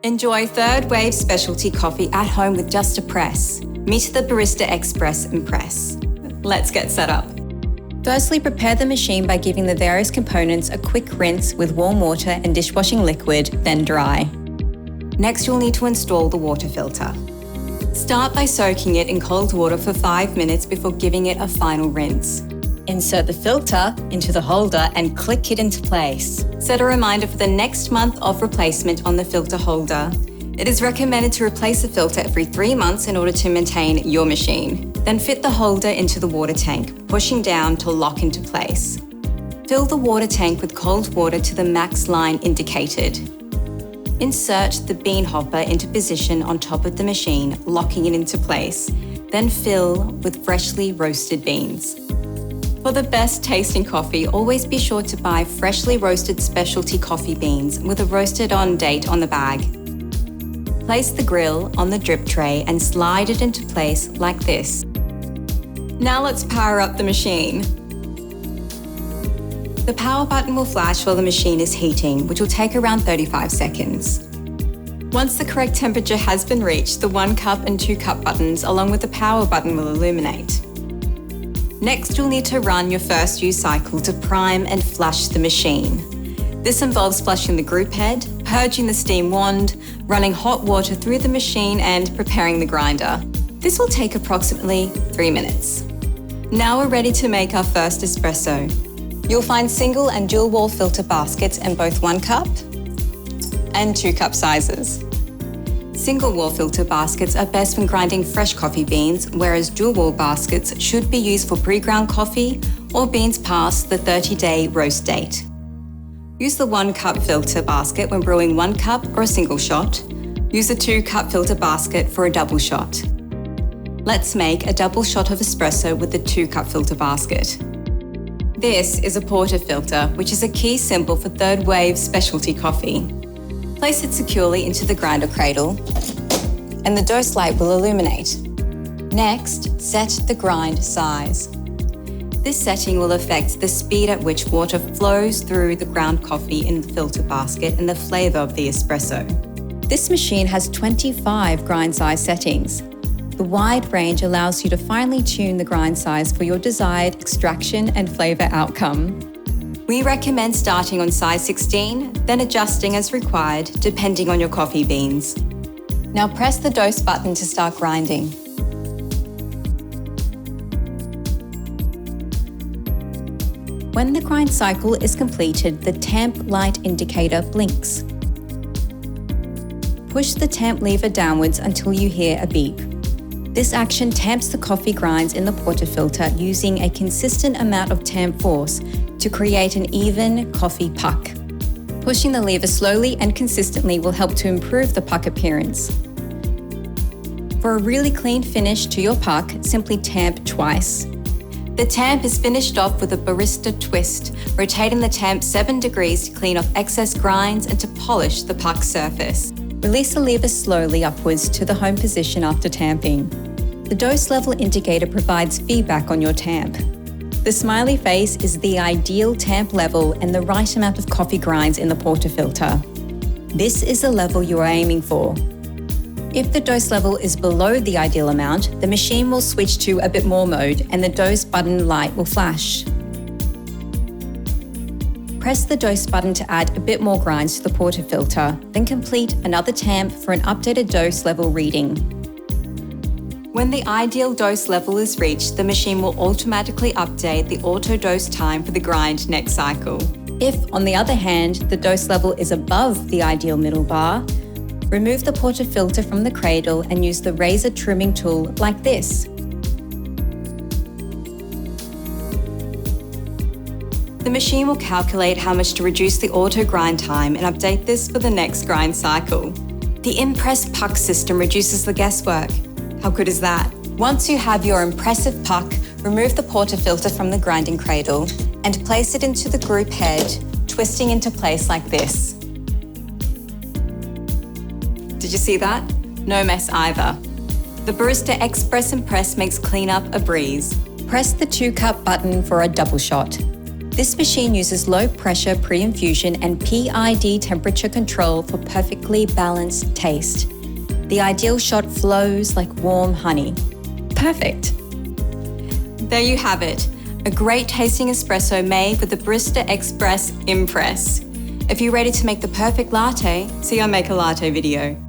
Enjoy third wave specialty coffee at home with just a press. Meet the Barista Express Impress. Let's get set up. Firstly, prepare the machine by giving the various components a quick rinse with warm water and dishwashing liquid, then dry. Next, you'll need to install the water filter. Start by soaking it in cold water for 5 minutes before giving it a final rinse. Insert the filter into the holder and click it into place. Set a reminder for the next month of replacement on the filter holder. It is recommended to replace the filter every 3 months in order to maintain your machine. Then fit the holder into the water tank, pushing down to lock into place. Fill the water tank with cold water to the max line indicated. Insert the bean hopper into position on top of the machine, locking it into place. Then fill with freshly roasted beans. For the best tasting coffee, always be sure to buy freshly roasted specialty coffee beans with a roasted on date on the bag. Place the grill on the drip tray and slide it into place like this. Now let's power up the machine. The power button will flash while the machine is heating, which will take around 35 seconds. Once the correct temperature has been reached, the 1 cup and 2 cup buttons along with the power button will illuminate. Next, you'll need to run your first use cycle to prime and flush the machine. This involves flushing the group head, purging the steam wand, running hot water through the machine and preparing the grinder. This will take approximately 3 minutes. Now we're ready to make our first espresso. You'll find single and dual wall filter baskets in both 1 cup and 2 cup sizes. Single wall filter baskets are best when grinding fresh coffee beans, whereas dual wall baskets should be used for pre-ground coffee or beans past the 30-day roast date. Use the 1 cup filter basket when brewing 1 cup or a single shot. Use the 2 cup filter basket for a double shot. Let's make a double shot of espresso with the 2 cup filter basket. This is a portafilter, which is a key symbol for third wave specialty coffee. Place it securely into the grinder cradle and the dose light will illuminate. Next, set the grind size. This setting will affect the speed at which water flows through the ground coffee in the filter basket and the flavour of the espresso. This machine has 25 grind size settings. The wide range allows you to finely tune the grind size for your desired extraction and flavour outcome. We recommend starting on size 16, then adjusting as required, depending on your coffee beans. Now press the dose button to start grinding. When the grind cycle is completed, the tamp light indicator blinks. Push the tamp lever downwards until you hear a beep. This action tamps the coffee grinds in the portafilter using a consistent amount of tamp force to create an even coffee puck. Pushing the lever slowly and consistently will help to improve the puck appearance. For a really clean finish to your puck, simply tamp twice. The tamp is finished off with a Barista Twist, rotating the tamp 7 degrees to clean off excess grinds and to polish the puck surface. Release the lever slowly upwards to the home position after tamping. The dose level indicator provides feedback on your tamp. The smiley face is the ideal tamp level and the right amount of coffee grinds in the portafilter. This is the level you are aiming for. If the dose level is below the ideal amount, the machine will switch to a bit more mode and the dose button light will flash. Press the dose button to add a bit more grinds to the portafilter, then complete another tamp for an updated dose level reading. When the ideal dose level is reached, the machine will automatically update the auto dose time for the grind next cycle. If, on the other hand, the dose level is above the ideal middle bar, remove the portafilter from the cradle and use the razor trimming tool like this. The machine will calculate how much to reduce the auto grind time and update this for the next grind cycle. The Impress puck system reduces the guesswork. How good is that? Once you have your impressive puck, remove the portafilter from the grinding cradle and place it into the group head, twisting into place like this. Did you see that? No mess either. The Barista Express Impress makes cleanup a breeze. Press the 2 cup button for a double shot. This machine uses low pressure pre-infusion and PID temperature control for perfectly balanced taste. The ideal shot flows like warm honey. Perfect. There you have it, a great tasting espresso made with the Barista Express Impress. If you're ready to make the perfect latte, see our Make a Latte video.